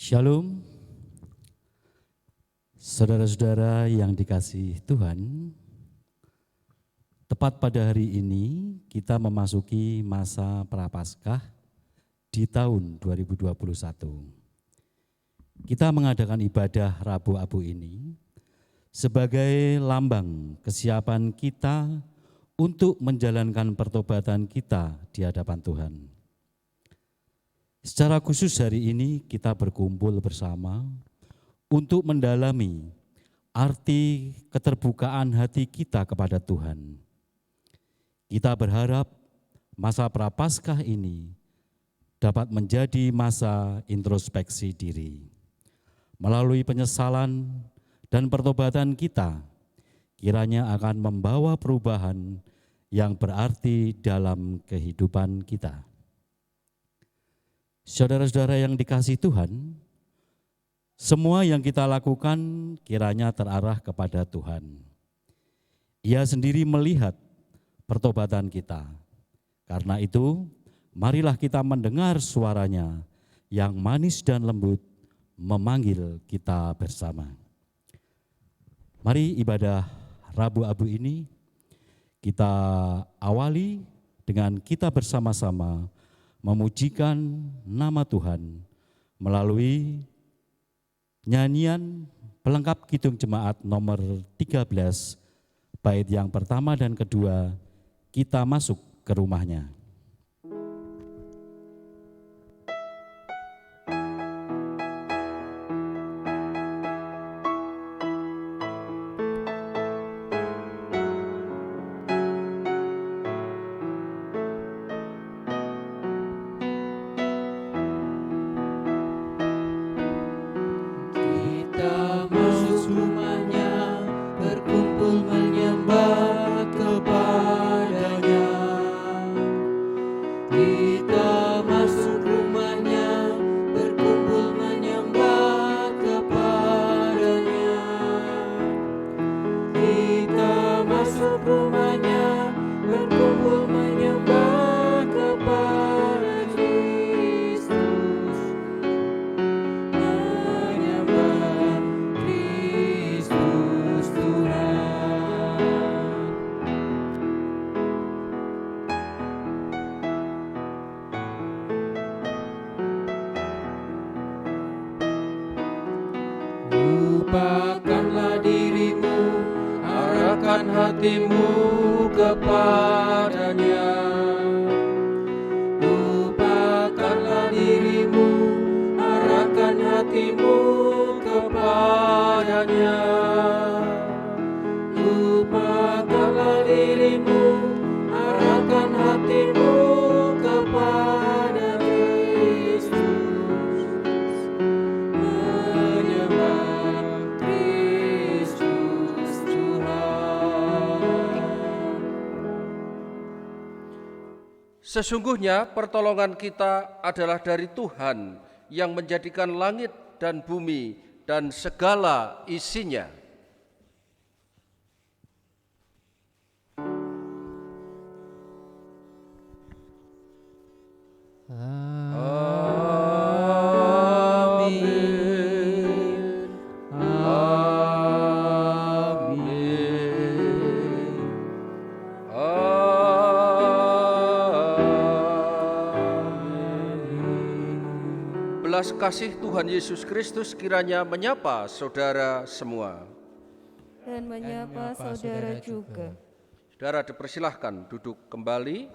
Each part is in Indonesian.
Shalom, saudara-saudara yang dikasihi Tuhan. Tepat pada hari ini kita memasuki masa Prapaskah di tahun 2021. Kita mengadakan ibadah Rabu Abu ini sebagai lambang kesiapan kita untuk menjalankan pertobatan kita di hadapan Tuhan. Secara khusus hari ini kita berkumpul bersama untuk mendalami arti keterbukaan hati kita kepada Tuhan. Kita berharap masa Prapaskah ini dapat menjadi masa introspeksi diri. Melalui penyesalan dan pertobatan kita, kiranya akan membawa perubahan yang berarti dalam kehidupan kita. Saudara-saudara yang dikasihi Tuhan, semua yang kita lakukan kiranya terarah kepada Tuhan. Ia sendiri melihat pertobatan kita. Karena itu, marilah kita mendengar suaranya yang manis dan lembut memanggil kita bersama. Mari ibadah Rabu Abu ini kita awali dengan kita bersama-sama memujikan nama Tuhan melalui nyanyian pelengkap Kidung Jemaat nomor 13, bait yang pertama dan kedua, kita masuk ke rumahnya. Lupakanlah dirimu, arahkan hatimu kepadanya. Lupakanlah dirimu, arahkan hatimu kepadanya. Lupakanlah dirimu, arahkan hatimu kepada Kristus. Menyembah Kristus Tuhan. Sesungguhnya pertolongan kita adalah dari Tuhan yang menjadikan langit dan bumi dan segala isinya. Amin. Amin. Amin. Belas kasih Tuhan Yesus Kristus kiranya menyapa saudara semua. Dan menyapa saudara juga. Saudara dipersilahkan duduk kembali.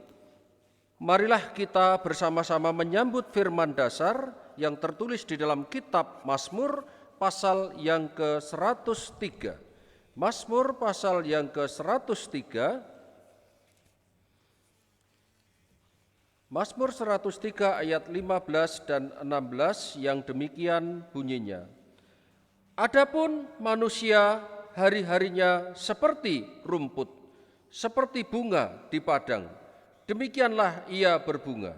Marilah kita bersama-sama menyambut firman dasar yang tertulis di dalam kitab Mazmur pasal yang ke-103. Mazmur pasal yang ke-103. Mazmur 103 ayat 15 dan 16 yang demikian bunyinya. Adapun manusia hari-harinya seperti rumput, seperti bunga di padang. Demikianlah ia berbunga.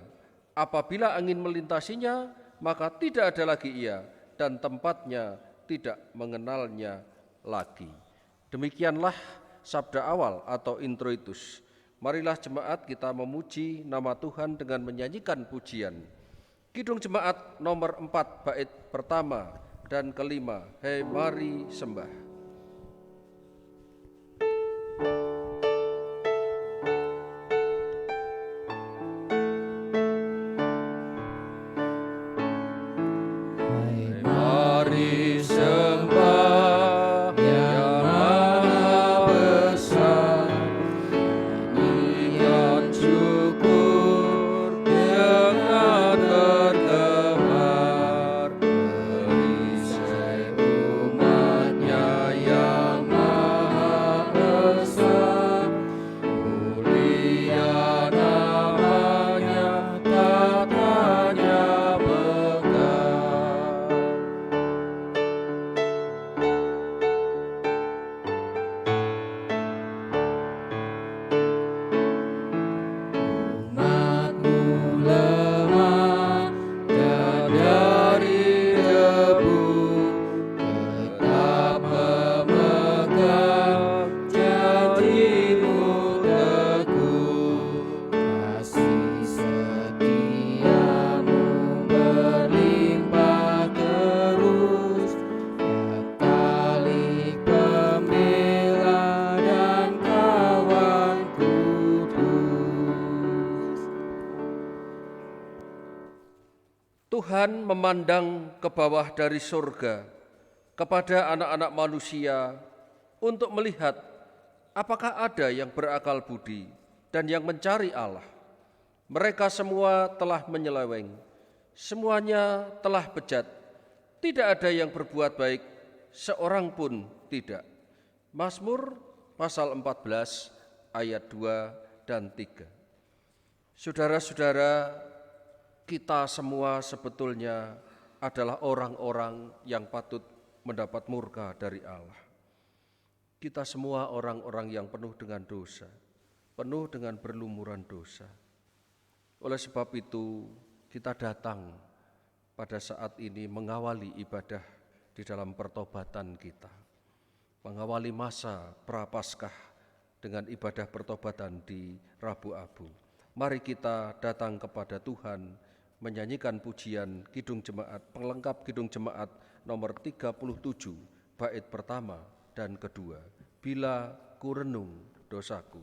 Apabila angin melintasinya, maka tidak ada lagi ia, dan tempatnya tidak mengenalnya lagi. Demikianlah sabda awal atau introitus. Marilah jemaat kita memuji nama Tuhan dengan menyanyikan pujian. Kidung Jemaat nomor 4 bait pertama dan kelima. Hei mari sembah. Mari sembah yang maha besar, nyanyikan syukur dengan bergemar, perisai umatnya yang maha besar, mulia namanya, tatanya megah. Umatmu lemah dan dari debu, tetap memegang janjimu teguh. Kasih setiamu berlimpah terus, ya Kalik Pembela dan kawan kudus. Tuhan memandang ke bawah dari surga kepada anak-anak manusia untuk melihat apakah ada yang berakal budi dan yang mencari Allah. Mereka semua telah menyeleweng, semuanya telah bejat, tidak ada yang berbuat baik, seorang pun tidak. Mazmur pasal 14 ayat 2 dan 3. Saudara-saudara, kita semua sebetulnya adalah orang-orang yang patut mendapat murka dari Allah. Kita semua orang-orang yang penuh dengan dosa, penuh dengan berlumuran dosa. Oleh sebab itu, kita datang pada saat ini mengawali ibadah di dalam pertobatan kita. Mengawali masa Prapaskah dengan ibadah pertobatan di Rabu Abu. Mari kita datang kepada Tuhan, menyanyikan pujian Kidung Jemaat, pelengkap Kidung Jemaat nomor 37, bait pertama dan kedua. Bila ku renung dosaku.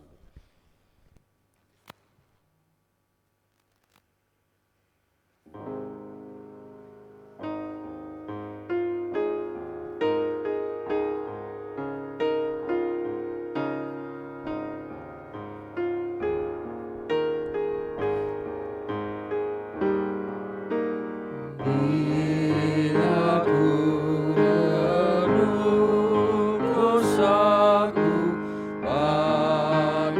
Bila ku renung dosaku, pada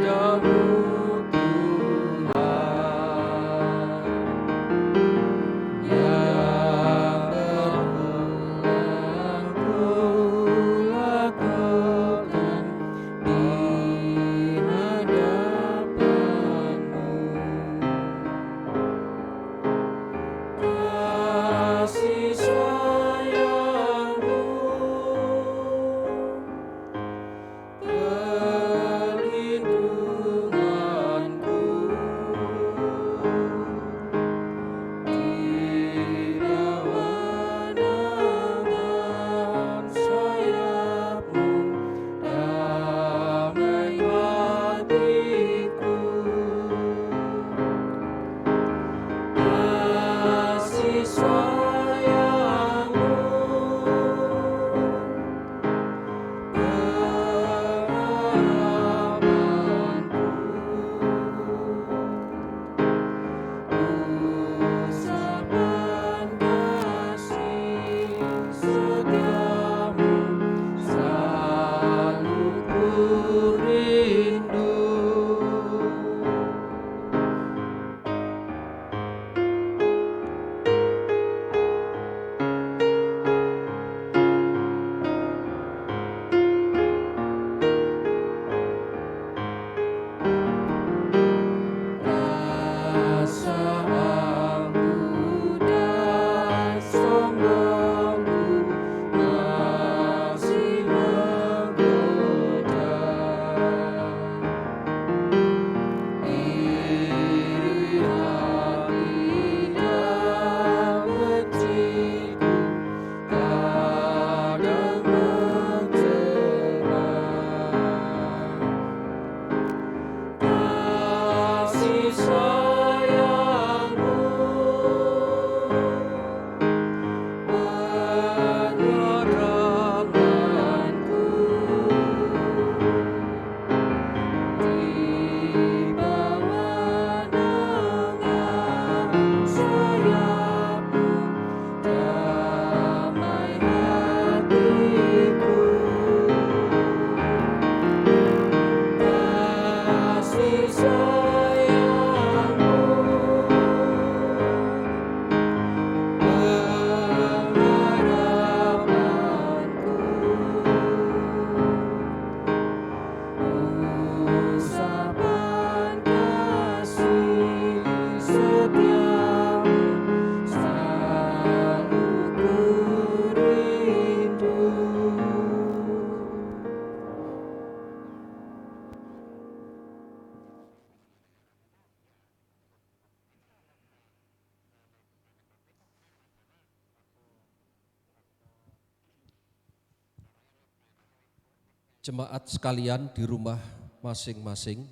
Jemaat sekalian di rumah masing-masing,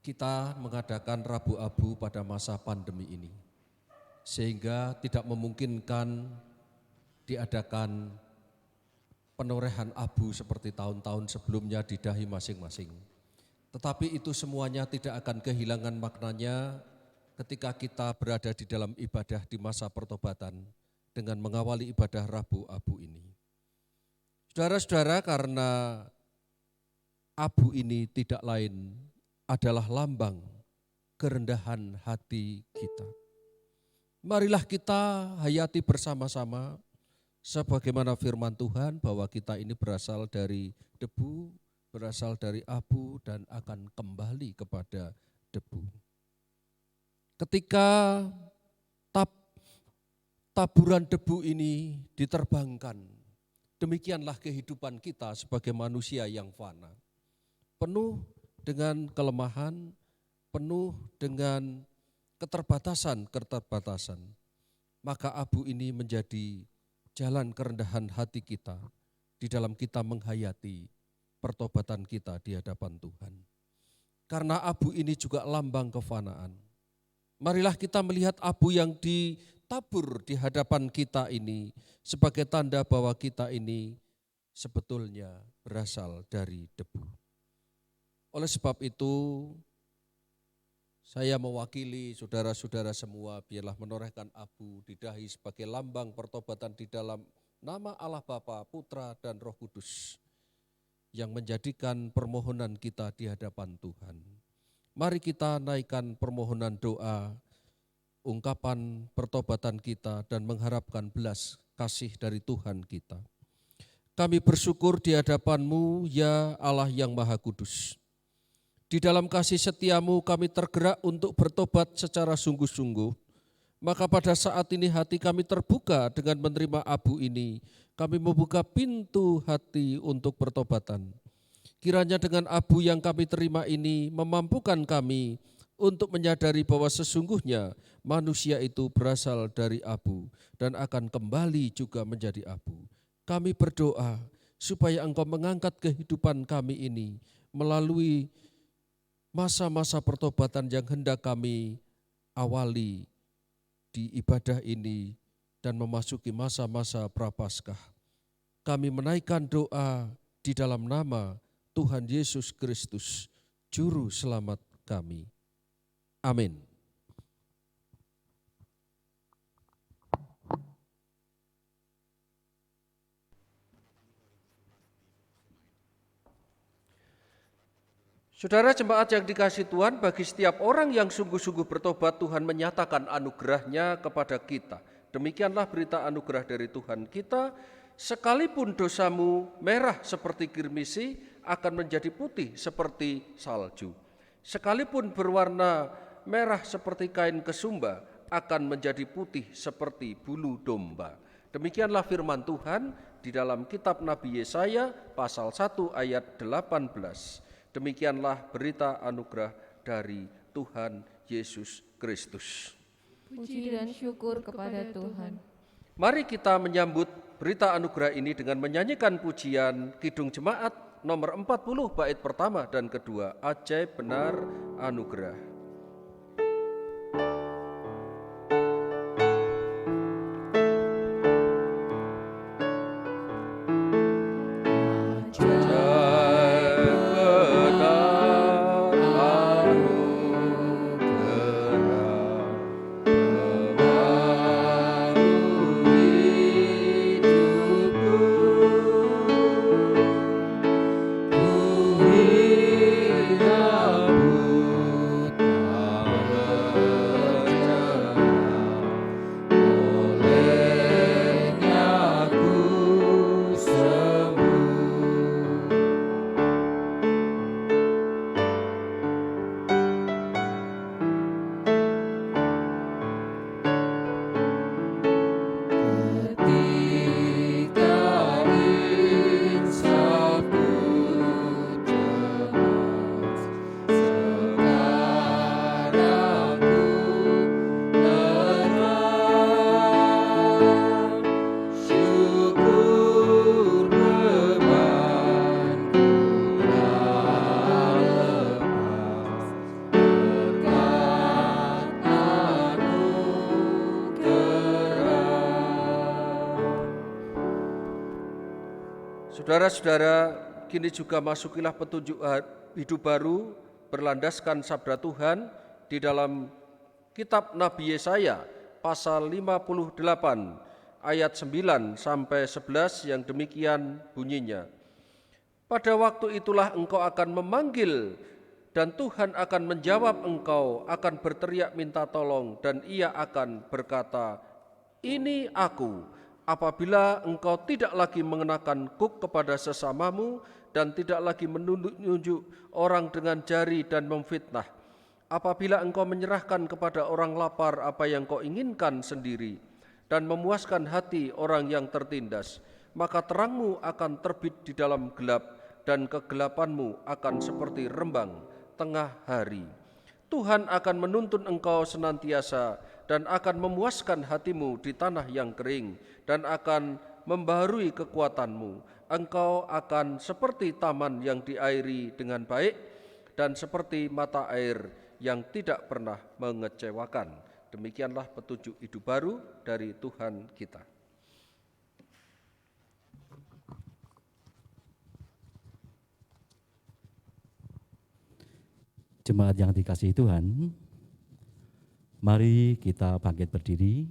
kita mengadakan Rabu Abu pada masa pandemi ini, sehingga tidak memungkinkan diadakan penorehan abu seperti tahun-tahun sebelumnya di dahi masing-masing. Tetapi itu semuanya tidak akan kehilangan maknanya ketika kita berada di dalam ibadah di masa pertobatan dengan mengawali ibadah Rabu Abu ini. Saudara-saudara, karena abu ini tidak lain adalah lambang kerendahan hati kita. Marilah kita hayati bersama-sama sebagaimana firman Tuhan bahwa kita ini berasal dari debu, berasal dari abu dan akan kembali kepada debu. Ketika taburan debu ini diterbangkan, demikianlah kehidupan kita sebagai manusia yang fana. Penuh dengan kelemahan, penuh dengan keterbatasan. Maka abu ini menjadi jalan kerendahan hati kita di dalam kita menghayati pertobatan kita di hadapan Tuhan. Karena abu ini juga lambang kefanaan. Marilah kita melihat abu yang ditabur di hadapan kita ini sebagai tanda bahwa kita ini sebetulnya berasal dari debu. Oleh sebab itu, saya mewakili saudara-saudara semua biarlah menorehkan abu di dahi sebagai lambang pertobatan di dalam nama Allah Bapa, Putra dan Roh Kudus yang menjadikan permohonan kita di hadapan Tuhan. Mari kita naikkan permohonan doa, ungkapan pertobatan kita dan mengharapkan belas kasih dari Tuhan kita. Kami bersyukur di hadapan-Mu ya Allah yang Maha Kudus. Di dalam kasih setiamu kami tergerak untuk bertobat secara sungguh-sungguh. Maka pada saat ini hati kami terbuka dengan menerima abu ini. Kami membuka pintu hati untuk pertobatan. Kiranya dengan abu yang kami terima ini memampukan kami untuk menyadari bahwa sesungguhnya manusia itu berasal dari abu dan akan kembali juga menjadi abu. Kami berdoa supaya Engkau mengangkat kehidupan kami ini melalui masa-masa pertobatan yang hendak kami awali di ibadah ini dan memasuki masa-masa prapaskah. Kami menaikkan doa di dalam nama Tuhan Yesus Kristus, Juru Selamat kami. Amin. Saudara jemaat yang dikasihi Tuhan, bagi setiap orang yang sungguh-sungguh bertobat, Tuhan menyatakan anugerah-Nya kepada kita. Demikianlah berita anugerah dari Tuhan kita, sekalipun dosamu merah seperti kirmisi, akan menjadi putih seperti salju. Sekalipun berwarna merah seperti kain kesumba, akan menjadi putih seperti bulu domba. Demikianlah firman Tuhan di dalam kitab Nabi Yesaya pasal 1 ayat 18. Demikianlah berita anugerah dari Tuhan Yesus Kristus. Puji dan syukur kepada Tuhan. Mari kita menyambut berita anugerah ini dengan menyanyikan pujian Kidung Jemaat nomor 40 bait pertama dan kedua, Ajaib Benar Anugerah. Saudara-saudara, kini juga masukilah petunjuk hidup baru berlandaskan sabda Tuhan di dalam kitab Nabi Yesaya pasal 58 ayat 9 sampai 11 yang demikian bunyinya. Pada waktu itulah engkau akan memanggil dan Tuhan akan menjawab engkau, akan berteriak minta tolong dan ia akan berkata, ini aku. Apabila engkau tidak lagi mengenakan kuk kepada sesamamu dan tidak lagi menunjuk orang dengan jari dan memfitnah. Apabila engkau menyerahkan kepada orang lapar apa yang kau inginkan sendiri dan memuaskan hati orang yang tertindas, maka terangmu akan terbit di dalam gelap dan kegelapanmu akan seperti rembang tengah hari. Tuhan akan menuntun engkau senantiasa dan akan memuaskan hatimu di tanah yang kering dan akan membaharui kekuatanmu. Engkau akan seperti taman yang diairi dengan baik dan seperti mata air yang tidak pernah mengecewakan. Demikianlah petunjuk hidup baru dari Tuhan kita. Jemaat yang dikasihi Tuhan, mari kita bangkit berdiri.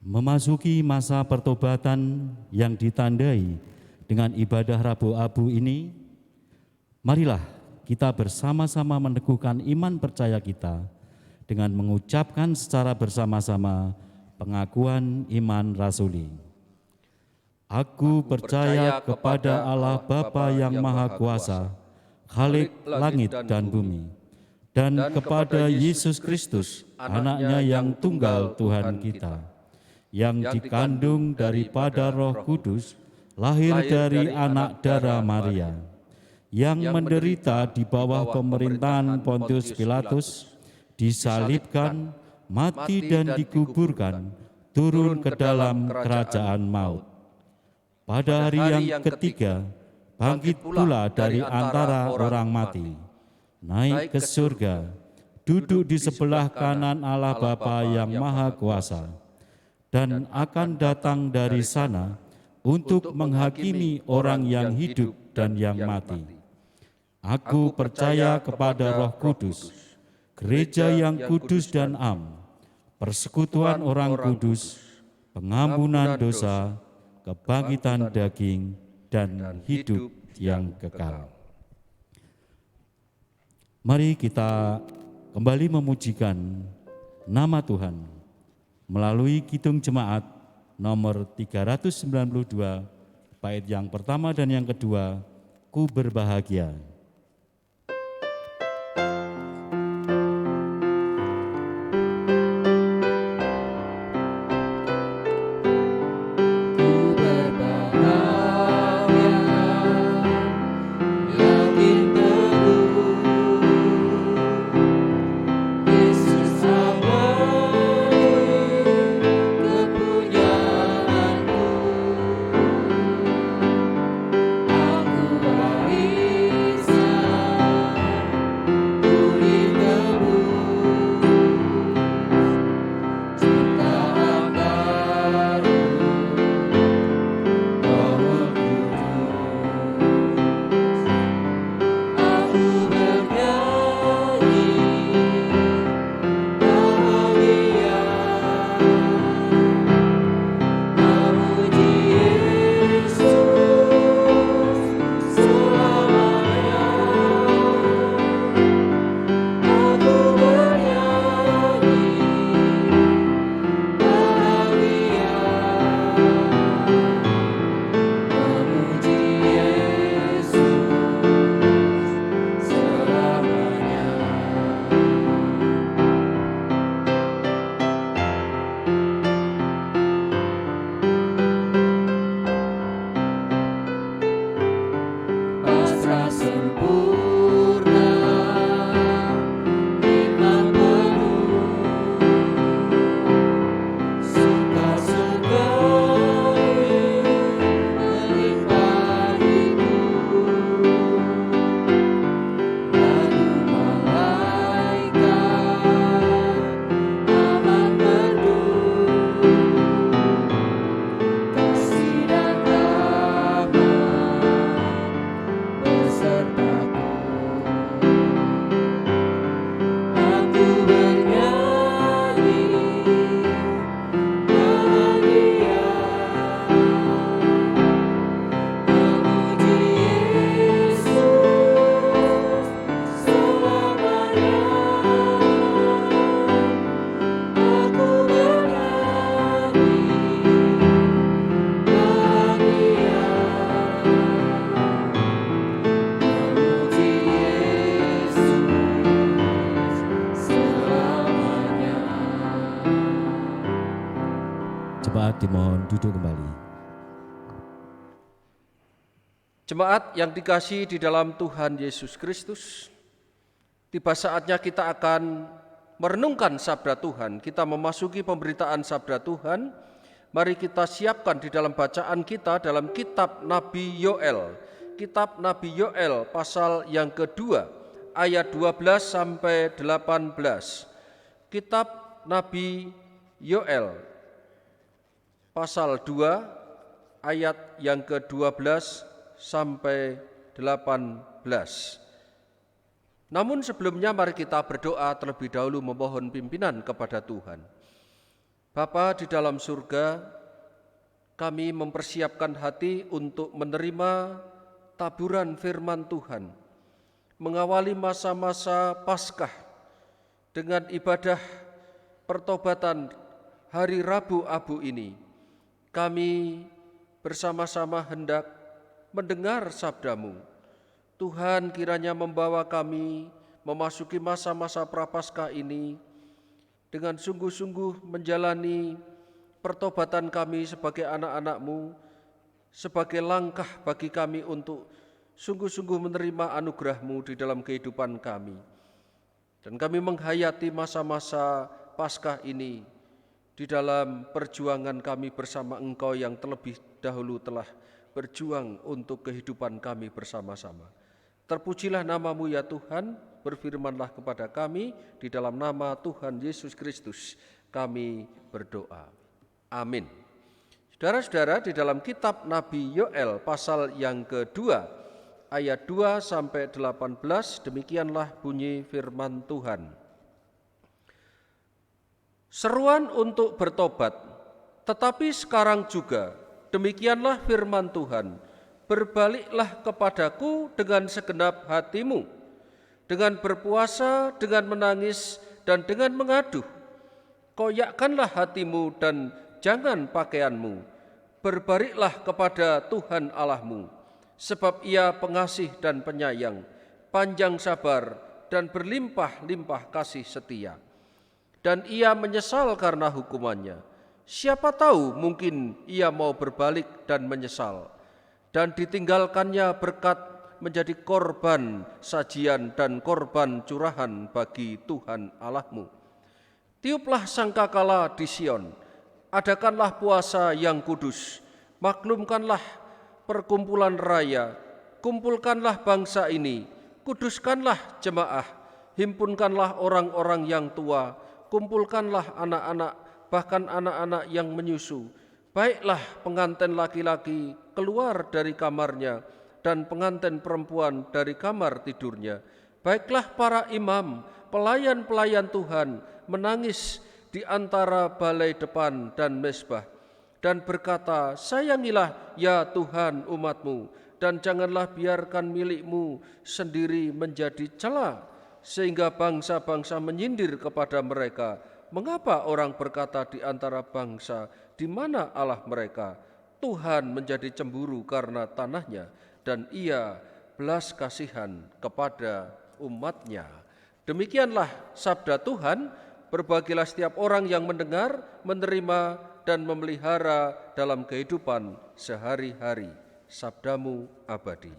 Memasuki masa pertobatan yang ditandai dengan ibadah Rabu Abu ini, marilah kita bersama-sama meneguhkan iman percaya kita dengan mengucapkan secara bersama-sama pengakuan iman rasuli. Aku percaya kepada Allah Bapa yang Maha Kuasa, Khalik langit dan bumi, dan kepada Yesus Kristus, anaknya yang tunggal Tuhan kita, yang dikandung daripada Roh Kudus, lahir dari anak darah Maria, yang menderita di bawah pemerintahan Pontius Pilatus, disalibkan, mati dan dikuburkan, turun ke dalam kerajaan maut. Pada hari yang ketiga, bangkit pula dari antara orang mati, naik ke surga, duduk di sebelah kanan Allah Bapa yang Maha Kuasa, dan akan datang dari sana untuk menghakimi orang yang hidup dan yang mati. Aku percaya kepada Roh Kudus, gereja yang kudus dan am, persekutuan orang kudus, pengampunan dosa, kebangkitan daging, dan hidup yang kekal. Mari kita kembali memujikan nama Tuhan melalui Kidung Jemaat nomor 392, bait yang pertama dan yang kedua, Ku berbahagia. Aku sertaku. Aku bernyanyi bahagia, memuji Yesus selamanya. Aku bernyanyi bahagia, memuji Yesus selamanya. Jemaat dimohon duduk kembali. Jemaat yang dikasihi di dalam Tuhan Yesus Kristus, tiba saatnya kita akan merenungkan sabda Tuhan. Kita memasuki pemberitaan sabda Tuhan. Mari kita siapkan di dalam bacaan kita dalam kitab Nabi Yoel. Kitab Nabi Yoel pasal yang kedua, ayat 12 sampai 18. Kitab Nabi Yoel pasal 2 ayat yang ke-12 sampai 18. Namun sebelumnya mari kita berdoa terlebih dahulu memohon pimpinan kepada Tuhan. Bapa di dalam surga, kami mempersiapkan hati untuk menerima taburan firman Tuhan, mengawali masa-masa Paskah dengan ibadah pertobatan hari Rabu Abu ini. Kami bersama-sama hendak mendengar sabda-Mu. Tuhan kiranya membawa kami memasuki masa-masa Prapaskah ini dengan sungguh-sungguh menjalani pertobatan kami sebagai anak-anak-Mu, sebagai langkah bagi kami untuk sungguh-sungguh menerima anugerah-Mu di dalam kehidupan kami. Dan kami menghayati masa-masa Paskah ini di dalam perjuangan kami bersama Engkau yang terlebih dahulu telah berjuang untuk kehidupan kami bersama-sama. Terpujilah nama-Mu ya Tuhan, berfirmanlah kepada kami di dalam nama Tuhan Yesus Kristus kami berdoa. Amin. Saudara-saudara, di dalam kitab Nabi Yoel pasal yang kedua ayat 2 sampai 18 demikianlah bunyi firman Tuhan. Seruan untuk bertobat, tetapi sekarang juga demikianlah firman Tuhan, berbaliklah kepadaku dengan segenap hatimu, dengan berpuasa, dengan menangis, dan dengan mengaduh. Koyakkanlah hatimu dan jangan pakaianmu, berbaliklah kepada Tuhan Allahmu, sebab Ia pengasih dan penyayang, panjang sabar, dan berlimpah-limpah kasih setia. Dan Ia menyesal karena hukumannya. Siapa tahu mungkin Ia mau berbalik dan menyesal, dan ditinggalkannya berkat menjadi korban sajian dan korban curahan bagi Tuhan Allahmu. Tiuplah sangkakala di Sion, adakanlah puasa yang kudus, maklumkanlah perkumpulan raya, kumpulkanlah bangsa ini, kuduskanlah jemaah, himpunkanlah orang-orang yang tua, kumpulkanlah anak-anak, bahkan anak-anak yang menyusu. Baiklah pengantin laki-laki keluar dari kamarnya, dan pengantin perempuan dari kamar tidurnya. Baiklah para imam, pelayan-pelayan Tuhan, menangis di antara balai depan dan mezbah, dan berkata, sayangilah ya Tuhan umat-Mu, dan janganlah biarkan milik-Mu sendiri menjadi cela, sehingga bangsa-bangsa menyindir kepada mereka. Mengapa orang berkata di antara bangsa, di mana Allah mereka? Tuhan menjadi cemburu karena tanahnya, dan Ia belas kasihan kepada umat-Nya. Demikianlah sabda Tuhan. Berbahagialah setiap orang yang mendengar, menerima, dan memelihara dalam kehidupan sehari-hari. Sabda-Mu abadi.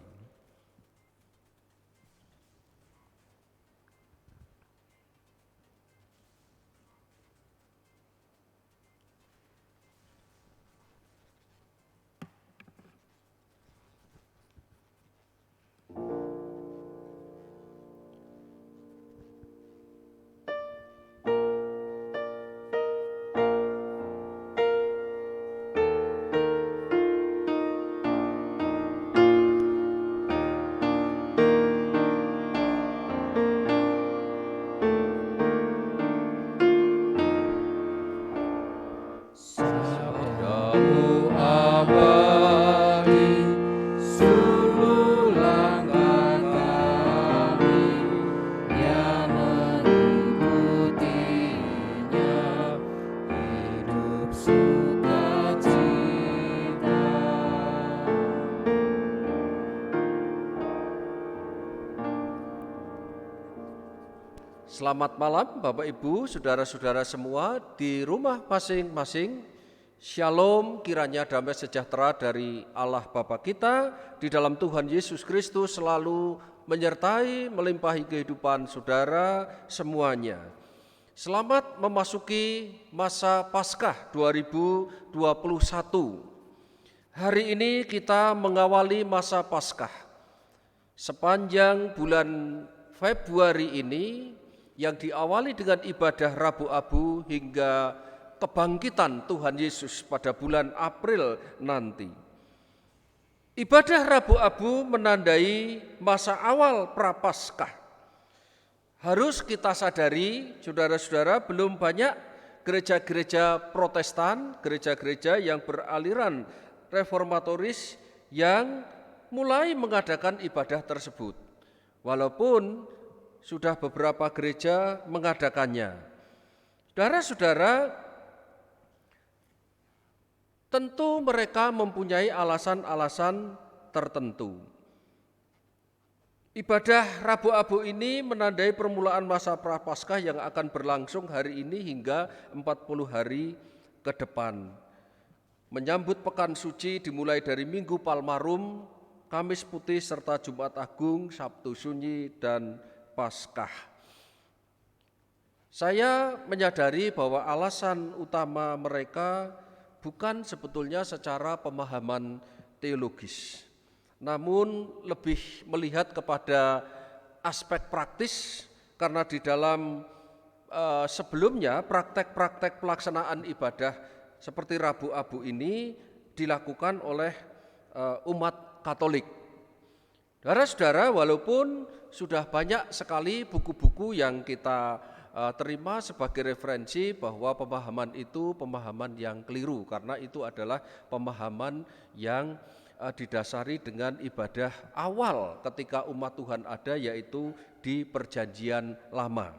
Selamat malam Bapak Ibu, saudara-saudara semua di rumah masing-masing. Shalom, kiranya damai sejahtera dari Allah Bapa kita di dalam Tuhan Yesus Kristus selalu menyertai, melimpahi kehidupan saudara semuanya. Selamat memasuki masa Paskah 2021. Hari ini kita mengawali masa Paskah. Sepanjang bulan Februari ini yang diawali dengan ibadah Rabu Abu hingga kebangkitan Tuhan Yesus pada bulan April nanti. Ibadah Rabu Abu menandai masa awal Prapaskah. Harus kita sadari, saudara-saudara, belum banyak gereja-gereja Protestan, gereja-gereja yang beraliran reformatoris yang mulai mengadakan ibadah tersebut. Walaupun sudah beberapa gereja mengadakannya. Saudara-saudara, tentu mereka mempunyai alasan-alasan tertentu. Ibadah Rabu Abu ini menandai permulaan masa Prapaskah yang akan berlangsung hari ini hingga 40 hari ke depan. Menyambut pekan suci dimulai dari Minggu Palmarum, Kamis Putih serta Jumat Agung, Sabtu Sunyi dan Paskah. Saya menyadari bahwa alasan utama mereka bukan sebetulnya secara pemahaman teologis, namun lebih melihat kepada aspek praktis, karena di dalam sebelumnya praktek-praktek pelaksanaan ibadah seperti Rabu Abu ini dilakukan oleh umat Katolik. Saudara-saudara, walaupun sudah banyak sekali buku-buku yang kita terima sebagai referensi bahwa pemahaman itu pemahaman yang keliru, karena itu adalah pemahaman yang didasari dengan ibadah awal ketika umat Tuhan ada, yaitu di Perjanjian Lama.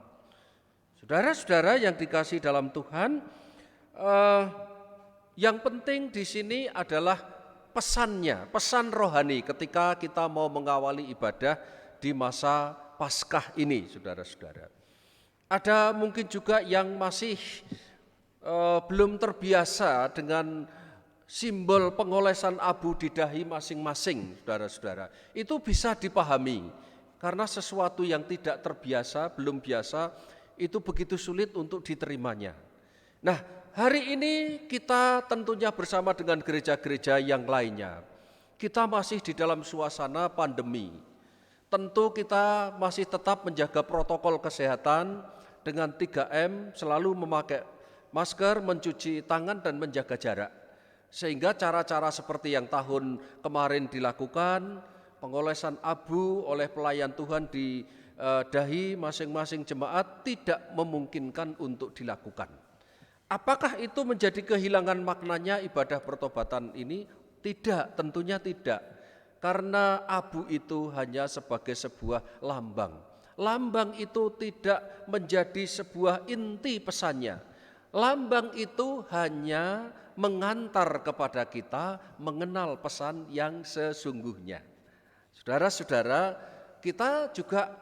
Saudara-saudara yang dikasihi dalam Tuhan, yang penting di sini adalah pesannya, pesan rohani ketika kita mau mengawali ibadah di masa Paskah ini, saudara-saudara. Ada mungkin juga yang masih belum terbiasa dengan simbol pengolesan abu di dahi masing-masing, saudara-saudara. Itu bisa dipahami, karena sesuatu yang tidak terbiasa, belum biasa, itu begitu sulit untuk diterimanya. Nah, hari ini kita tentunya bersama dengan gereja-gereja yang lainnya. Kita masih di dalam suasana pandemi. Tentu kita masih tetap menjaga protokol kesehatan dengan 3M, selalu memakai masker, mencuci tangan, dan menjaga jarak. Sehingga cara-cara seperti yang tahun kemarin dilakukan, pengolesan abu oleh pelayan Tuhan di dahi masing-masing jemaat tidak memungkinkan untuk dilakukan. Apakah itu menjadi kehilangan maknanya ibadah pertobatan ini? Tidak, tentunya tidak. Karena abu itu hanya sebagai sebuah lambang. Lambang itu tidak menjadi sebuah inti pesannya. Lambang itu hanya mengantar kepada kita mengenal pesan yang sesungguhnya. Saudara-saudara, kita juga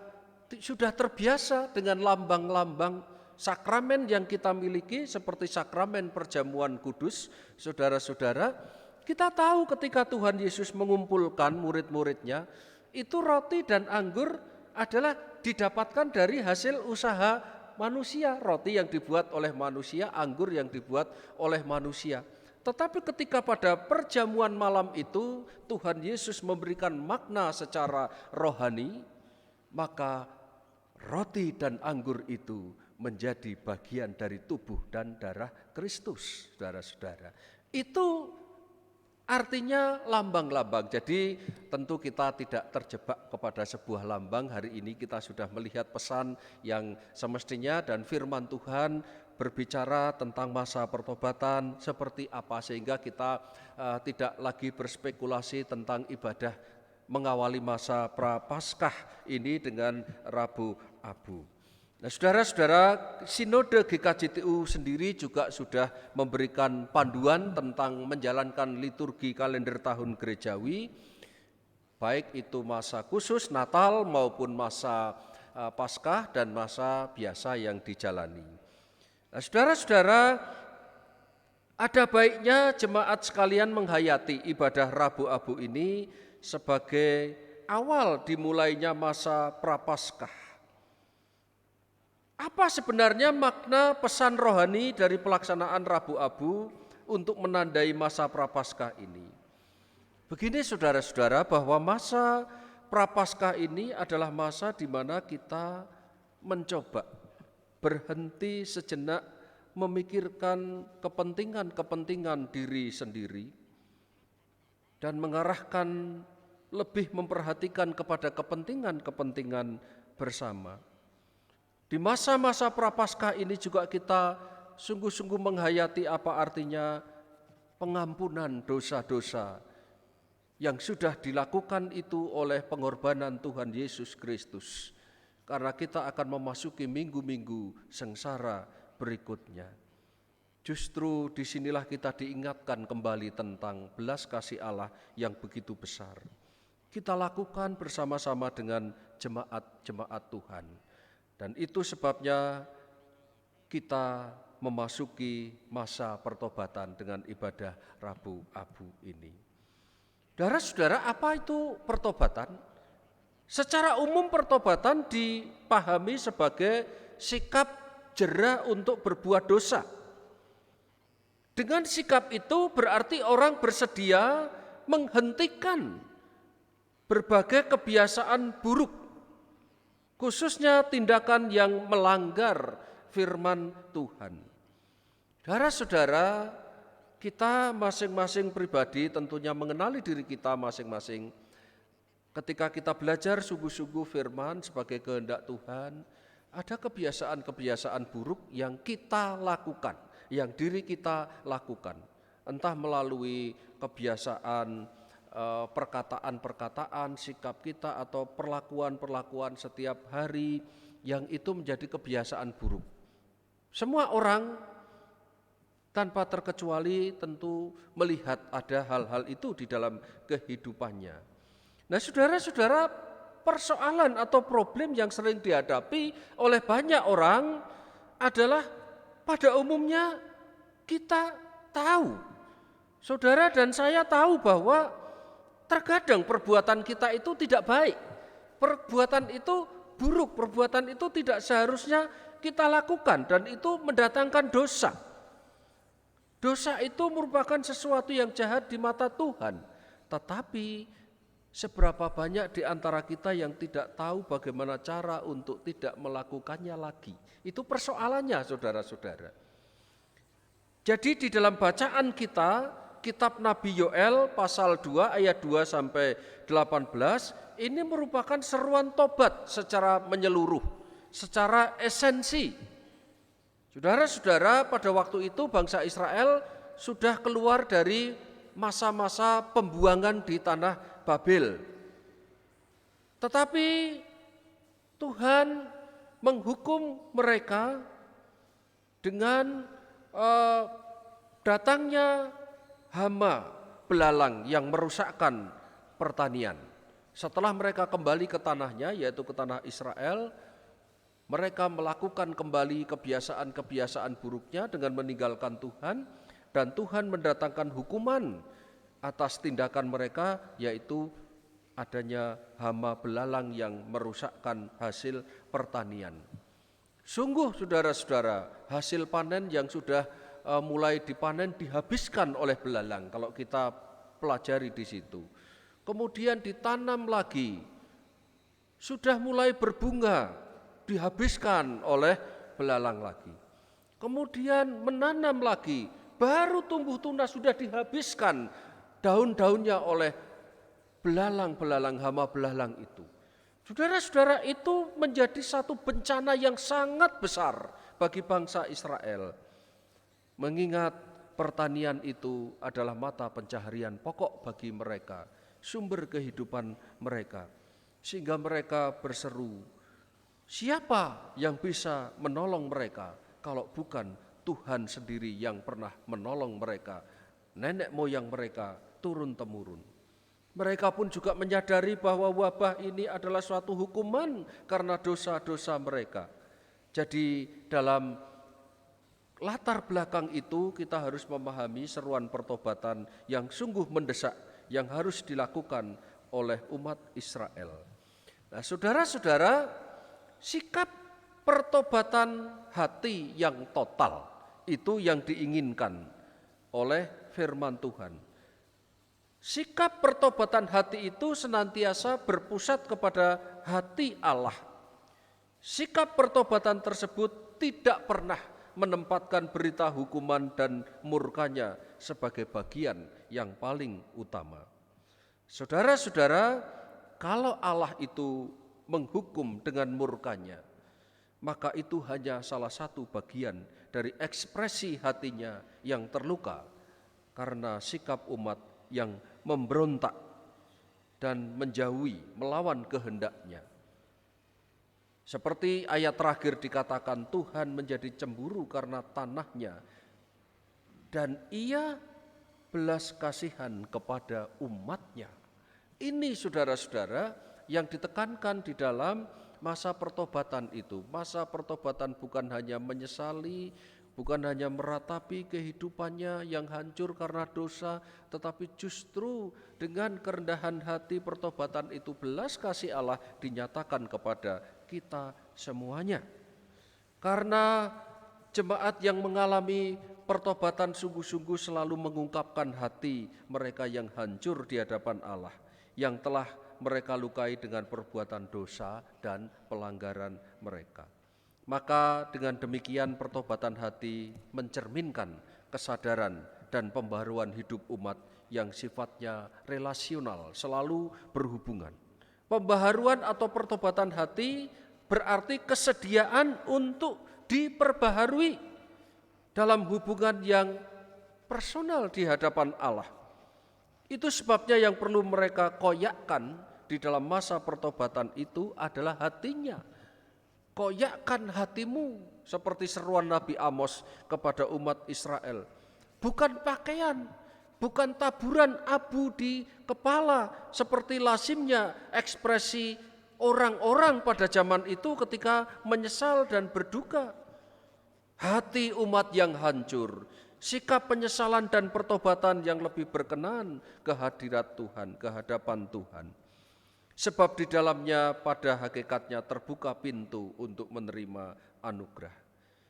sudah terbiasa dengan lambang-lambang sakramen yang kita miliki, seperti sakramen perjamuan kudus. Saudara-saudara, kita tahu ketika Tuhan Yesus mengumpulkan murid-muridnya, itu roti dan anggur adalah didapatkan dari hasil usaha manusia. Roti yang dibuat oleh manusia, anggur yang dibuat oleh manusia. Tetapi ketika pada perjamuan malam itu Tuhan Yesus memberikan makna secara rohani, maka roti dan anggur itu menjadi bagian dari tubuh dan darah Kristus, saudara-saudara. Itu artinya lambang-lambang. Jadi tentu kita tidak terjebak kepada sebuah lambang. Hari ini kita sudah melihat pesan yang semestinya, dan firman Tuhan berbicara tentang masa pertobatan seperti apa, sehingga kita tidak lagi berspekulasi tentang ibadah mengawali masa Prapaskah ini dengan Rabu Abu. Nah, saudara-saudara, Sinode GKJTU sendiri juga sudah memberikan panduan tentang menjalankan liturgi kalender tahun gerejawi, baik itu masa khusus Natal maupun masa Paskah dan masa biasa yang dijalani. Nah, saudara-saudara, ada baiknya jemaat sekalian menghayati ibadah Rabu Abu ini sebagai awal dimulainya masa Prapaskah. Apa sebenarnya makna pesan rohani dari pelaksanaan Rabu Abu untuk menandai masa Prapaskah ini? Begini saudara-saudara, bahwa masa Prapaskah ini adalah masa di mana kita mencoba berhenti sejenak memikirkan kepentingan-kepentingan diri sendiri dan mengarahkan lebih memperhatikan kepada kepentingan-kepentingan bersama. Di masa-masa Prapaskah ini juga kita sungguh-sungguh menghayati apa artinya pengampunan dosa-dosa yang sudah dilakukan itu oleh pengorbanan Tuhan Yesus Kristus. Karena kita akan memasuki minggu-minggu sengsara berikutnya. Justru disinilah kita diingatkan kembali tentang belas kasih Allah yang begitu besar. Kita lakukan bersama-sama dengan jemaat-jemaat Tuhan. Dan itu sebabnya kita memasuki masa pertobatan dengan ibadah Rabu Abu ini. Saudara-saudara, apa itu pertobatan? Secara umum pertobatan dipahami sebagai sikap jera untuk berbuat dosa. Dengan sikap itu berarti orang bersedia menghentikan berbagai kebiasaan buruk, khususnya tindakan yang melanggar firman Tuhan. Saudara-saudara, kita masing-masing pribadi tentunya mengenali diri kita masing-masing. Ketika kita belajar sungguh-sungguh firman sebagai kehendak Tuhan, ada kebiasaan-kebiasaan buruk yang kita lakukan, yang diri kita lakukan. Entah melalui kebiasaan perkataan-perkataan, sikap kita atau perlakuan-perlakuan setiap hari yang itu menjadi kebiasaan buruk. Semua orang tanpa terkecuali tentu melihat ada hal-hal itu di dalam kehidupannya. Nah, saudara-saudara, persoalan atau problem yang sering dihadapi oleh banyak orang adalah pada umumnya kita tahu, saudara dan saya tahu bahwa terkadang perbuatan kita itu tidak baik, perbuatan itu buruk, perbuatan itu tidak seharusnya kita lakukan dan itu mendatangkan dosa. Dosa itu merupakan sesuatu yang jahat di mata Tuhan, tetapi seberapa banyak di antara kita yang tidak tahu bagaimana cara untuk tidak melakukannya lagi. Itu persoalannya, saudara-saudara. Jadi di dalam bacaan kita, kitab Nabi Yoel pasal 2 ayat 2 sampai 18, ini merupakan seruan tobat secara menyeluruh, secara esensi. Saudara-saudara, pada waktu itu bangsa Israel sudah keluar dari masa-masa pembuangan di tanah Babel. Tetapi Tuhan menghukum mereka dengan datangnya hama belalang yang merusakkan pertanian. Setelah mereka kembali ke tanahnya, yaitu ke tanah Israel, mereka melakukan kembali kebiasaan-kebiasaan buruknya dengan meninggalkan Tuhan, dan Tuhan mendatangkan hukuman atas tindakan mereka, yaitu adanya hama belalang yang merusakkan hasil pertanian. Sungguh saudara-saudara, hasil panen yang sudah mulai dipanen dihabiskan oleh belalang kalau kita pelajari di situ. Kemudian ditanam lagi, sudah mulai berbunga, dihabiskan oleh belalang lagi. Kemudian menanam lagi, baru tumbuh tunas sudah dihabiskan daun-daunnya oleh belalang-belalang, hama belalang itu. Saudara-saudara, itu menjadi satu bencana yang sangat besar bagi bangsa Israel. Mengingat pertanian itu adalah mata pencaharian pokok bagi mereka, sumber kehidupan mereka. Sehingga mereka berseru, siapa yang bisa menolong mereka kalau bukan Tuhan sendiri yang pernah menolong mereka, nenek moyang mereka turun-temurun. Mereka pun juga menyadari bahwa wabah ini adalah suatu hukuman karena dosa-dosa mereka. Jadi dalam latar belakang itu kita harus memahami seruan pertobatan yang sungguh mendesak yang harus dilakukan oleh umat Israel. Nah, saudara-saudara, sikap pertobatan hati yang total itu yang diinginkan oleh firman Tuhan. Sikap pertobatan hati itu senantiasa berpusat kepada hati Allah. Sikap pertobatan tersebut tidak pernah menempatkan berita hukuman dan murkanya sebagai bagian yang paling utama. Saudara-saudara, kalau Allah itu menghukum dengan murkanya, maka itu hanya salah satu bagian dari ekspresi hatinya yang terluka karena sikap umat yang memberontak dan menjauhi melawan kehendaknya. Seperti ayat terakhir dikatakan, Tuhan menjadi cemburu karena tanahnya dan ia belas kasihan kepada umatnya. Ini saudara-saudara yang ditekankan di dalam masa pertobatan itu. Masa pertobatan bukan hanya menyesali, bukan hanya meratapi kehidupannya yang hancur karena dosa, tetapi justru dengan kerendahan hati pertobatan itu belas kasih Allah dinyatakan kepada kita semuanya. Karena jemaat yang mengalami pertobatan sungguh-sungguh selalu mengungkapkan hati mereka yang hancur di hadapan Allah, yang telah mereka lukai dengan perbuatan dosa dan pelanggaran mereka. Maka dengan demikian pertobatan hati mencerminkan kesadaran dan pembaharuan hidup umat yang sifatnya relasional, selalu berhubungan. Pembaharuan atau pertobatan hati berarti kesediaan untuk diperbaharui dalam hubungan yang personal di hadapan Allah. Itu sebabnya yang perlu mereka koyakkan di dalam masa pertobatan itu adalah hatinya. Koyakkan hatimu, seperti seruan Nabi Amos kepada umat Israel. Bukan pakaian, bukan taburan abu di kepala, seperti lazimnya ekspresi orang-orang pada zaman itu ketika menyesal dan berduka. Hati umat yang hancur, sikap penyesalan dan pertobatan yang lebih berkenan ke hadirat Tuhan, ke hadapan Tuhan. Sebab di dalamnya pada hakikatnya terbuka pintu untuk menerima anugerah.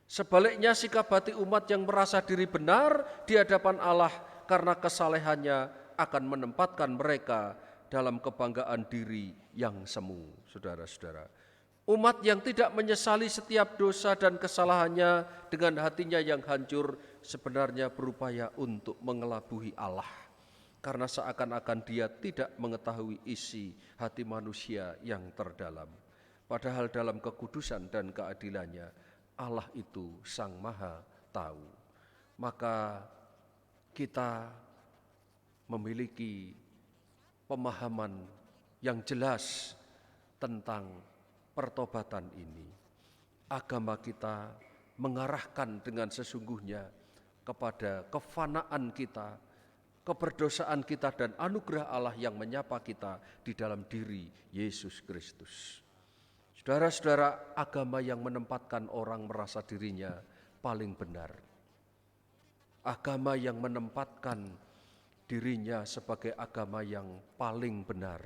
Sebaliknya sikap hati umat yang merasa diri benar di hadapan Allah karena kesalehannya akan menempatkan mereka dalam kebanggaan diri yang semu, saudara-saudara. Umat yang tidak menyesali setiap dosa dan kesalahannya dengan hatinya yang hancur sebenarnya berupaya untuk mengelabuhi Allah. Karena seakan-akan dia tidak mengetahui isi hati manusia yang terdalam. Padahal dalam kekudusan dan keadilannya, Allah itu Sang Maha Tahu. Maka kita memiliki pemahaman yang jelas tentang pertobatan ini. Agama kita mengarahkan dengan sesungguhnya kepada kefanaan kita, keberdosaan kita dan anugerah Allah yang menyapa kita di dalam diri Yesus Kristus. Saudara-saudara, agama yang menempatkan orang merasa dirinya paling benar. Agama yang menempatkan dirinya sebagai agama yang paling benar.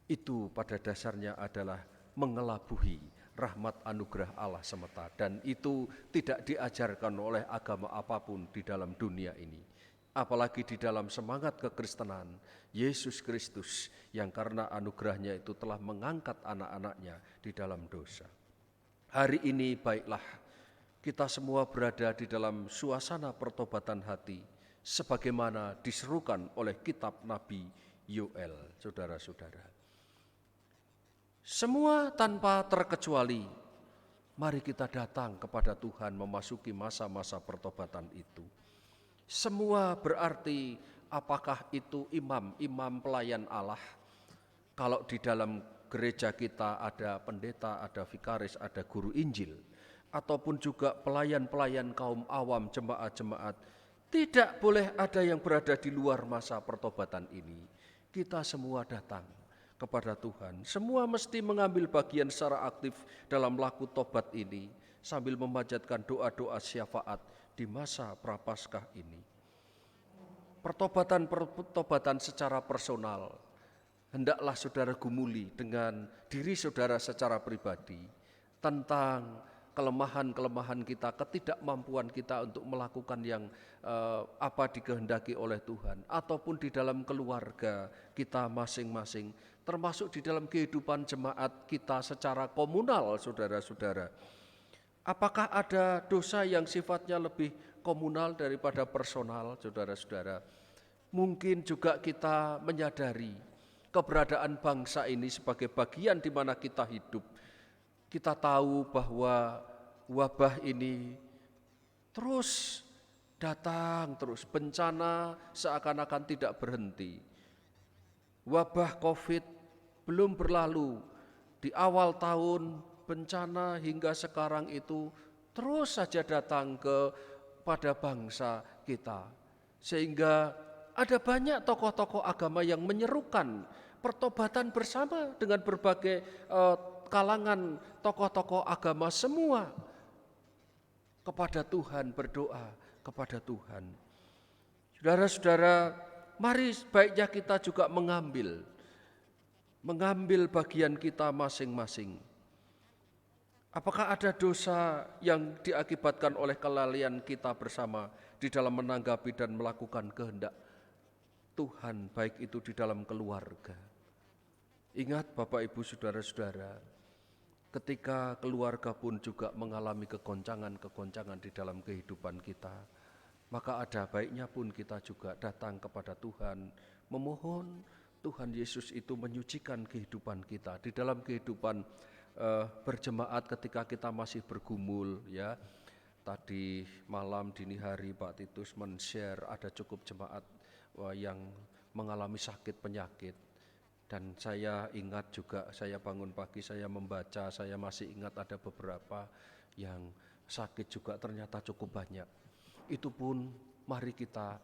Itu pada dasarnya adalah mengelabuhi rahmat anugerah Allah semata. Dan itu tidak diajarkan oleh agama apapun di dalam dunia ini. Apalagi di dalam semangat kekristenan, Yesus Kristus yang karena anugerahnya itu telah mengangkat anak-anaknya di dalam dosa. Hari ini baiklah kita semua berada di dalam suasana pertobatan hati, sebagaimana diserukan oleh kitab Nabi Yoel, saudara-saudara. Semua tanpa terkecuali, mari kita datang kepada Tuhan memasuki masa-masa pertobatan itu. Semua berarti apakah itu imam pelayan Allah. Kalau di dalam gereja kita ada pendeta, ada vikaris, ada guru Injil, ataupun juga pelayan-pelayan kaum awam, jemaat-jemaat, tidak boleh ada yang berada di luar masa pertobatan ini. Kita semua datang kepada Tuhan. Semua mesti mengambil bagian secara aktif dalam laku tobat ini sambil memanjatkan doa-doa syafaat di masa Prapaskah ini. Pertobatan secara personal, hendaklah saudara gumuli dengan diri saudara secara pribadi tentang kelemahan-kelemahan kita, ketidakmampuan kita untuk melakukan yang apa dikehendaki oleh Tuhan, ataupun di dalam keluarga kita masing-masing, termasuk di dalam kehidupan jemaat kita secara komunal, saudara-saudara. Apakah ada dosa yang sifatnya lebih komunal daripada personal, saudara-saudara? Mungkin juga kita menyadari keberadaan bangsa ini sebagai bagian di mana kita hidup. Kita tahu bahwa wabah ini terus datang, terus bencana seakan-akan tidak berhenti. Wabah COVID belum berlalu, di awal tahun bencana hingga sekarang itu terus saja datang kepada bangsa kita. Sehingga ada banyak tokoh-tokoh agama yang menyerukan pertobatan bersama dengan berbagai kalangan tokoh-tokoh agama semua kepada Tuhan, berdoa kepada Tuhan. Saudara-saudara, mari baiknya kita juga mengambil bagian kita masing-masing. Apakah ada dosa yang diakibatkan oleh kelalaian kita bersama di dalam menanggapi dan melakukan kehendak Tuhan, baik itu di dalam keluarga? Ingat Bapak Ibu saudara-saudara, ketika keluarga pun juga mengalami kegoncangan-kegoncangan di dalam kehidupan kita, maka ada baiknya pun kita juga datang kepada Tuhan, memohon Tuhan Yesus itu menyucikan kehidupan kita di dalam kehidupan berjemaat ketika kita masih bergumul, ya. Tadi malam dini hari Pak Titus men-share ada cukup jemaat yang mengalami sakit penyakit. Dan saya ingat juga, saya bangun pagi, saya membaca, saya masih ingat ada beberapa yang sakit juga ternyata cukup banyak. Itu pun mari kita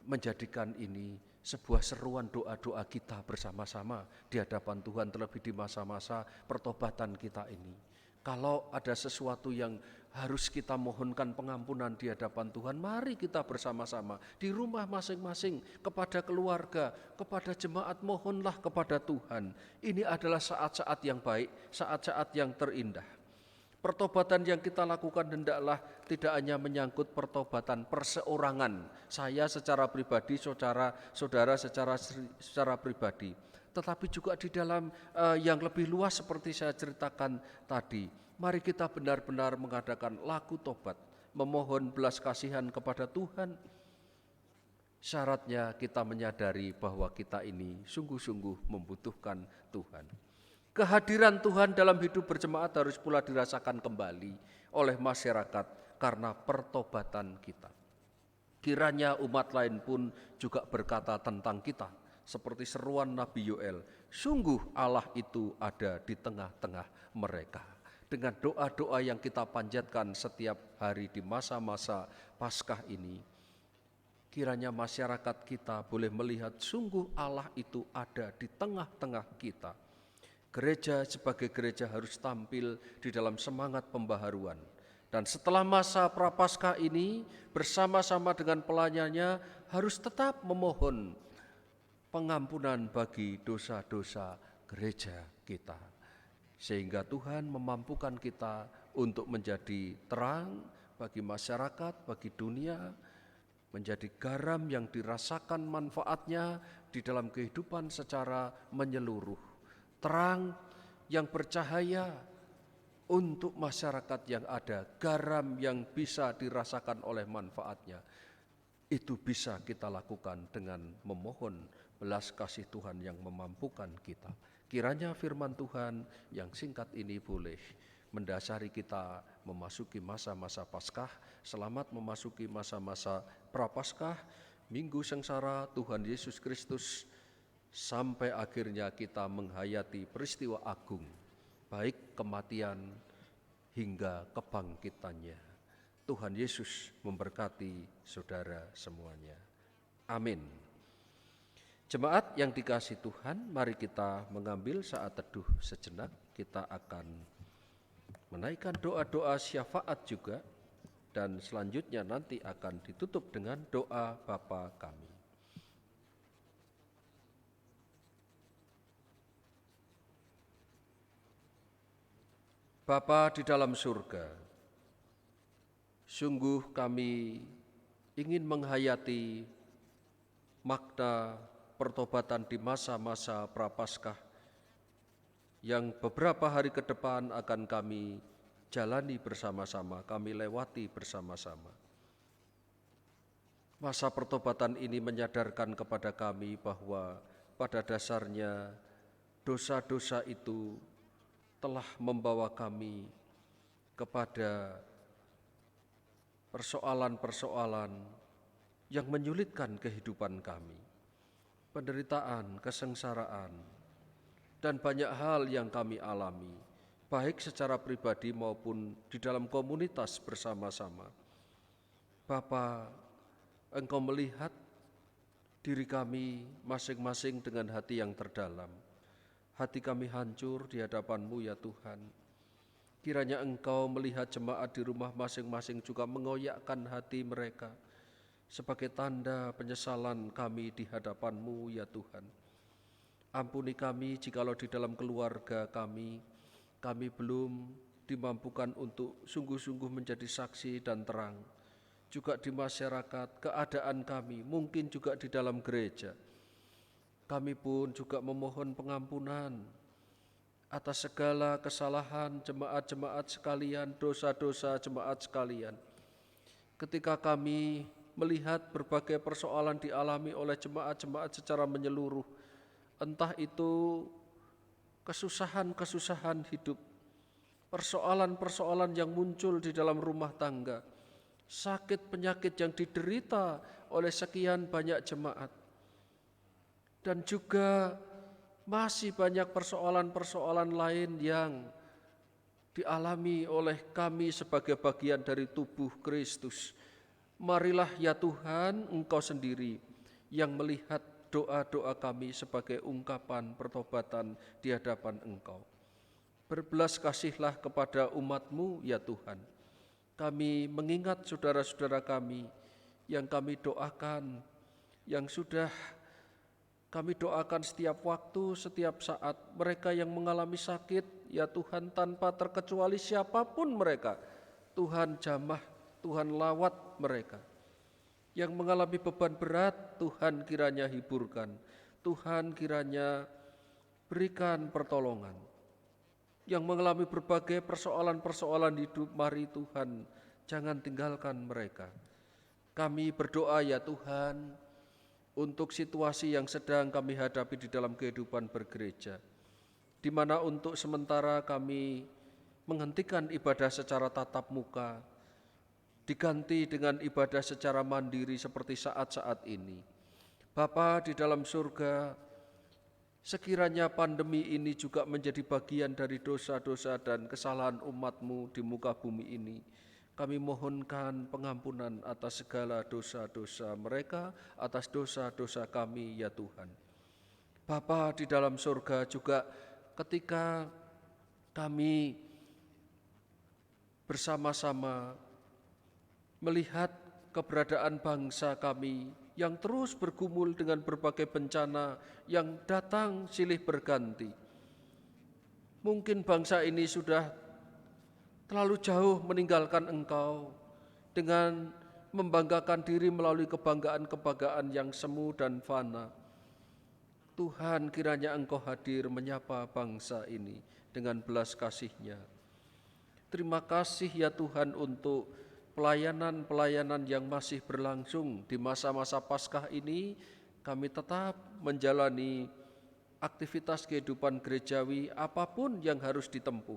menjadikan ini sebuah seruan doa-doa kita bersama-sama di hadapan Tuhan, terlebih di masa-masa pertobatan kita ini. Kalau ada sesuatu yang harus kita mohonkan pengampunan di hadapan Tuhan, mari kita bersama-sama di rumah masing-masing, kepada keluarga, kepada jemaat, mohonlah kepada Tuhan. Ini adalah saat-saat yang baik, saat-saat yang terindah. Pertobatan yang kita lakukan hendaklah tidak hanya menyangkut pertobatan perseorangan, saya secara pribadi, saudara secara pribadi, tetapi juga di dalam yang lebih luas seperti saya ceritakan tadi. Mari kita benar-benar mengadakan laku tobat, memohon belas kasihan kepada Tuhan. Syaratnya kita menyadari bahwa kita ini sungguh-sungguh membutuhkan Tuhan. Kehadiran Tuhan dalam hidup berjemaat harus pula dirasakan kembali oleh masyarakat karena pertobatan kita. Kiranya umat lain pun juga berkata tentang kita, seperti seruan Nabi Yoel, sungguh Allah itu ada di tengah-tengah mereka. Dengan doa-doa yang kita panjatkan setiap hari di masa-masa Paskah ini, kiranya masyarakat kita boleh melihat sungguh Allah itu ada di tengah-tengah kita. Gereja sebagai gereja harus tampil di dalam semangat pembaharuan. Dan setelah masa Prapaskah ini, bersama-sama dengan pelayannya harus tetap memohon pengampunan bagi dosa-dosa gereja kita. Sehingga Tuhan memampukan kita untuk menjadi terang bagi masyarakat, bagi dunia, menjadi garam yang dirasakan manfaatnya di dalam kehidupan secara menyeluruh. Terang yang bercahaya untuk masyarakat yang ada, garam yang bisa dirasakan oleh manfaatnya. Itu bisa kita lakukan dengan memohon belas kasih Tuhan yang memampukan kita. Kiranya firman Tuhan yang singkat ini boleh mendasari kita memasuki masa-masa Paskah, selamat memasuki masa-masa Prapaskah, Minggu Sengsara Tuhan Yesus Kristus, sampai akhirnya kita menghayati peristiwa agung, baik kematian hingga kebangkitannya. Tuhan Yesus memberkati saudara semuanya. Amin. Jemaat yang dikasihi Tuhan, mari kita mengambil saat teduh sejenak. Kita akan menaikkan doa-doa syafaat juga, dan selanjutnya nanti akan ditutup dengan doa Bapa kami. Bapa di dalam surga, sungguh kami ingin menghayati makna pertobatan di masa-masa Prapaskah yang beberapa hari ke depan akan kami jalani bersama-sama, kami lewati bersama-sama. Masa pertobatan ini menyadarkan kepada kami bahwa pada dasarnya dosa-dosa itu telah membawa kami kepada persoalan-persoalan yang menyulitkan kehidupan kami. Penderitaan, kesengsaraan, dan banyak hal yang kami alami, baik secara pribadi maupun di dalam komunitas bersama-sama. Bapa, Engkau melihat diri kami masing-masing dengan hati yang terdalam. Hati kami hancur di hadapan-Mu ya Tuhan. Kiranya Engkau melihat jemaat di rumah masing-masing juga mengoyakkan hati mereka sebagai tanda penyesalan kami di hadapan-Mu ya Tuhan. Ampuni kami jikalau di dalam keluarga kami belum dimampukan untuk sungguh-sungguh menjadi saksi dan terang. Juga di masyarakat, keadaan kami, mungkin juga di dalam gereja. Kami pun juga memohon pengampunan atas segala kesalahan jemaat-jemaat sekalian, dosa-dosa jemaat sekalian. Ketika kami melihat berbagai persoalan dialami oleh jemaat-jemaat secara menyeluruh, entah itu kesusahan-kesusahan hidup, persoalan-persoalan yang muncul di dalam rumah tangga, sakit penyakit yang diderita oleh sekian banyak jemaat, dan juga masih banyak persoalan-persoalan lain yang dialami oleh kami sebagai bagian dari tubuh Kristus. Marilah ya Tuhan, Engkau sendiri yang melihat doa-doa kami sebagai ungkapan pertobatan di hadapan Engkau. Berbelas kasihlah kepada umat-Mu ya Tuhan. Kami mengingat saudara-saudara kami yang kami doakan, yang sudah kami doakan setiap waktu, setiap saat. Mereka yang mengalami sakit, ya Tuhan, tanpa terkecuali siapapun mereka, Tuhan jamah, Tuhan lawat mereka. Yang mengalami beban berat, Tuhan kiranya hiburkan. Tuhan kiranya berikan pertolongan. Yang mengalami berbagai persoalan-persoalan hidup, mari Tuhan, jangan tinggalkan mereka. Kami berdoa ya Tuhan, untuk situasi yang sedang kami hadapi di dalam kehidupan bergereja, di mana untuk sementara kami menghentikan ibadah secara tatap muka, diganti dengan ibadah secara mandiri seperti saat-saat ini. Bapa di dalam surga, sekiranya pandemi ini juga menjadi bagian dari dosa-dosa dan kesalahan umat-Mu di muka bumi ini, kami mohonkan pengampunan atas segala dosa-dosa mereka, atas dosa-dosa kami ya Tuhan. Bapa di dalam surga, juga ketika kami bersama-sama melihat keberadaan bangsa kami yang terus bergumul dengan berbagai bencana yang datang silih berganti. Mungkin bangsa ini sudah terlalu jauh meninggalkan Engkau dengan membanggakan diri melalui kebanggaan-kebanggaan yang semu dan fana. Tuhan, kiranya Engkau hadir menyapa bangsa ini dengan belas kasih-Nya. Terima kasih ya Tuhan untuk pelayanan-pelayanan yang masih berlangsung di masa-masa Paskah ini. Kami tetap menjalani aktivitas kehidupan gerejawi apapun yang harus ditempuh.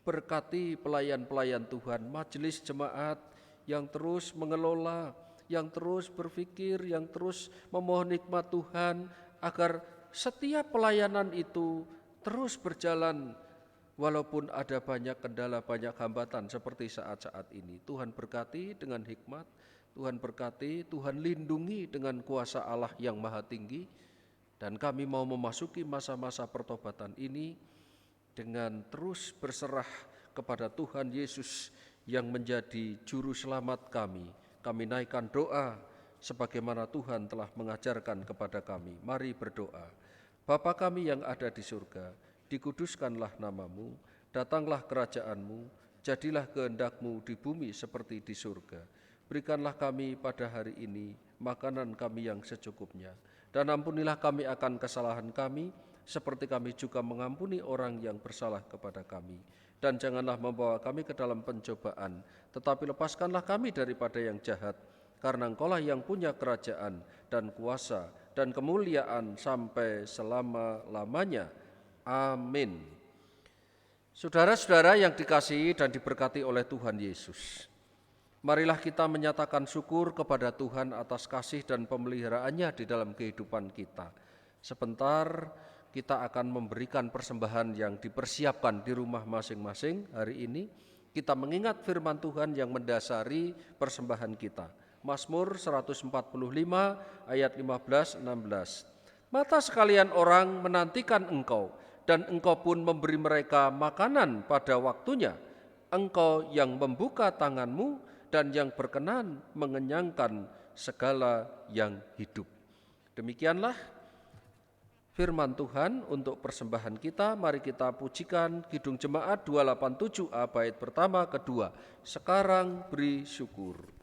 Berkati pelayan-pelayan Tuhan, majelis jemaat yang terus mengelola, yang terus berpikir, yang terus memohon nikmat Tuhan, agar setiap pelayanan itu terus berjalan walaupun ada banyak kendala, banyak hambatan seperti saat-saat ini. Tuhan berkati dengan hikmat, Tuhan berkati, Tuhan lindungi dengan kuasa Allah yang maha tinggi. Dan kami mau memasuki masa-masa pertobatan ini dengan terus berserah kepada Tuhan Yesus yang menjadi juru selamat kami. Kami naikkan doa sebagaimana Tuhan telah mengajarkan kepada kami. Mari berdoa. Bapa kami yang ada di surga, dikuduskanlah namamu, datanglah kerajaanmu, jadilah kehendak-Mu di bumi seperti di surga. Berikanlah kami pada hari ini makanan kami yang secukupnya. Dan ampunilah kami akan kesalahan kami, seperti kami juga mengampuni orang yang bersalah kepada kami. Dan janganlah membawa kami ke dalam pencobaan, tetapi lepaskanlah kami daripada yang jahat, karena Engkaulah yang punya kerajaan dan kuasa dan kemuliaan sampai selama-lamanya. Amin. Saudara-saudara yang dikasihi dan diberkati oleh Tuhan Yesus, marilah kita menyatakan syukur kepada Tuhan atas kasih dan pemeliharaannya di dalam kehidupan kita. Sebentar kita akan memberikan persembahan yang dipersiapkan di rumah masing-masing hari ini. Kita mengingat firman Tuhan yang mendasari persembahan kita. Mazmur 145 ayat 15-16. Mata sekalian orang menantikan Engkau, dan Engkau pun memberi mereka makanan pada waktunya. Engkau yang membuka tangan-Mu dan yang berkenan mengenyangkan segala yang hidup. Demikianlah firman Tuhan untuk persembahan kita. Mari kita pujikan Kidung Jemaat 287A bait pertama kedua. Sekarang beri syukur.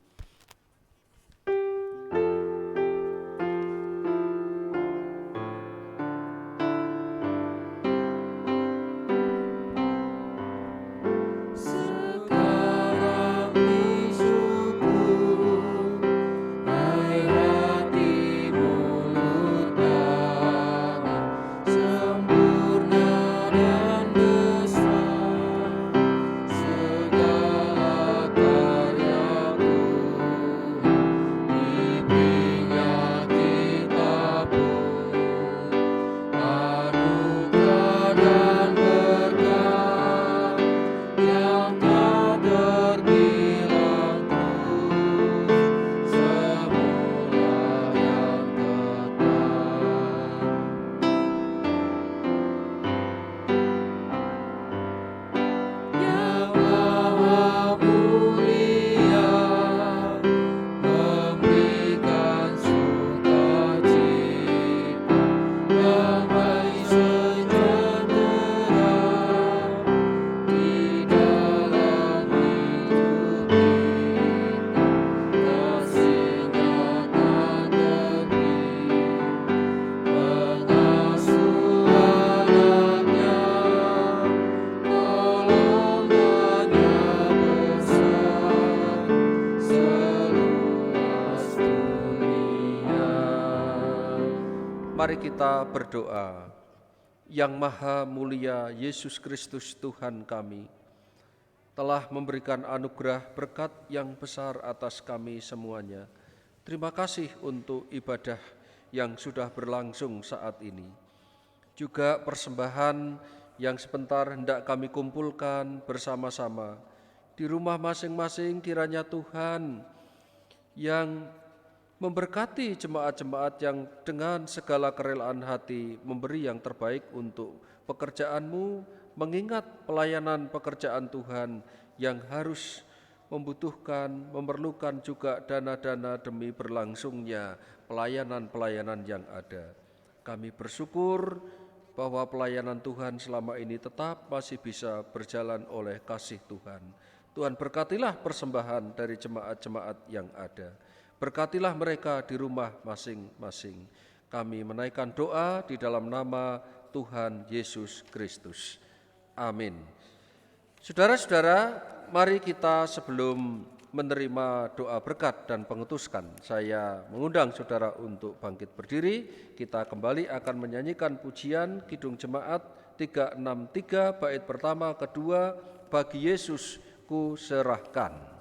Mari kita berdoa. Yang Maha Mulia Yesus Kristus Tuhan kami telah memberikan anugerah berkat yang besar atas kami semuanya. Terima kasih untuk ibadah yang sudah berlangsung saat ini. Juga persembahan yang sebentar hendak kami kumpulkan bersama-sama di rumah masing-masing, kiranya Tuhan yang memberkati jemaat-jemaat yang dengan segala kerelaan hati memberi yang terbaik untuk pekerjaan-Mu, mengingat pelayanan pekerjaan Tuhan yang harus membutuhkan, memerlukan juga dana-dana demi berlangsungnya pelayanan-pelayanan yang ada. Kami bersyukur bahwa pelayanan Tuhan selama ini tetap masih bisa berjalan oleh kasih Tuhan. Tuhan berkatilah persembahan dari jemaat-jemaat yang ada. Berkatilah mereka di rumah masing-masing. Kami menaikkan doa di dalam nama Tuhan Yesus Kristus. Amin. Saudara-saudara, mari kita sebelum menerima doa berkat dan pengutuskan, saya mengundang saudara untuk bangkit berdiri. Kita kembali akan menyanyikan pujian Kidung Jemaat 363 bait pertama kedua, bagi Yesus ku serahkan.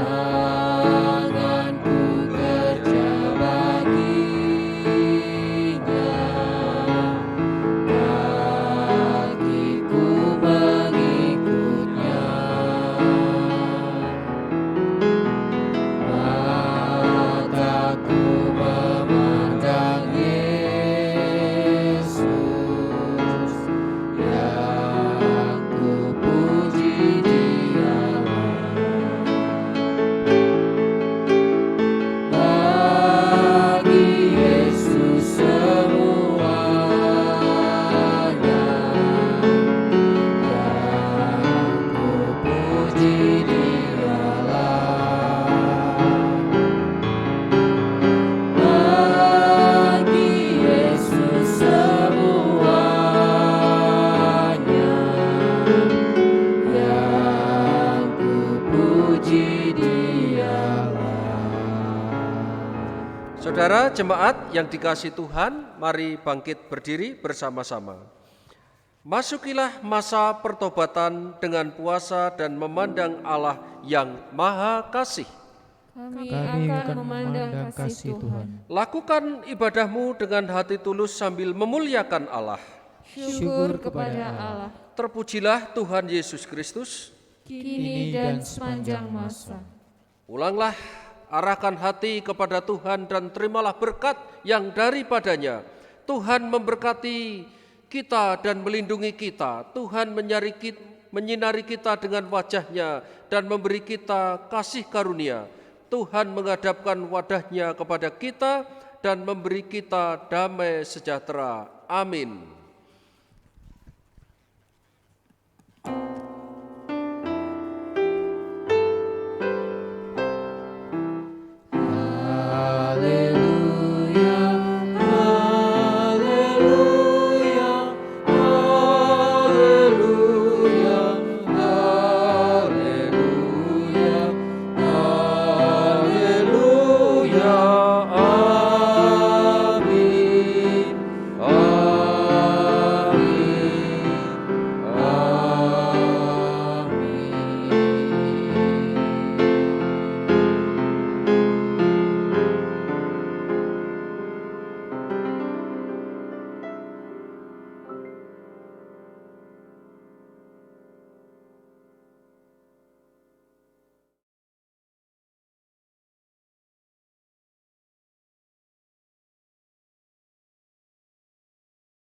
tanganku kerja baginya, kakiku mengikutnya, mataku memandang Yesus, yang ku puji Dialah. Bagi Yesus semuanya, yang ku puji Dialah. Bagi Yesus semuanya, yang ku puji Dialah. Saudara jemaat yang dikasihi Tuhan, mari bangkit berdiri bersama-sama. Masukilah masa pertobatan dengan puasa dan memandang Allah yang Maha Kasih. Kami akan memandang kasih Tuhan. Lakukan ibadahmu dengan hati tulus sambil memuliakan Allah. Syukur kepada Allah, Terpujilah Tuhan Yesus Kristus. kini dan sepanjang masa. Ulanglah, arahkan hati kepada Tuhan dan terimalah berkat yang daripadanya. Tuhan memberkati kita dan melindungi kita. Tuhan menyinari kita dengan wajah-Nya dan memberi kita kasih karunia. Tuhan menghadapkan wajah-Nya kepada kita dan memberi kita damai sejahtera. Amin.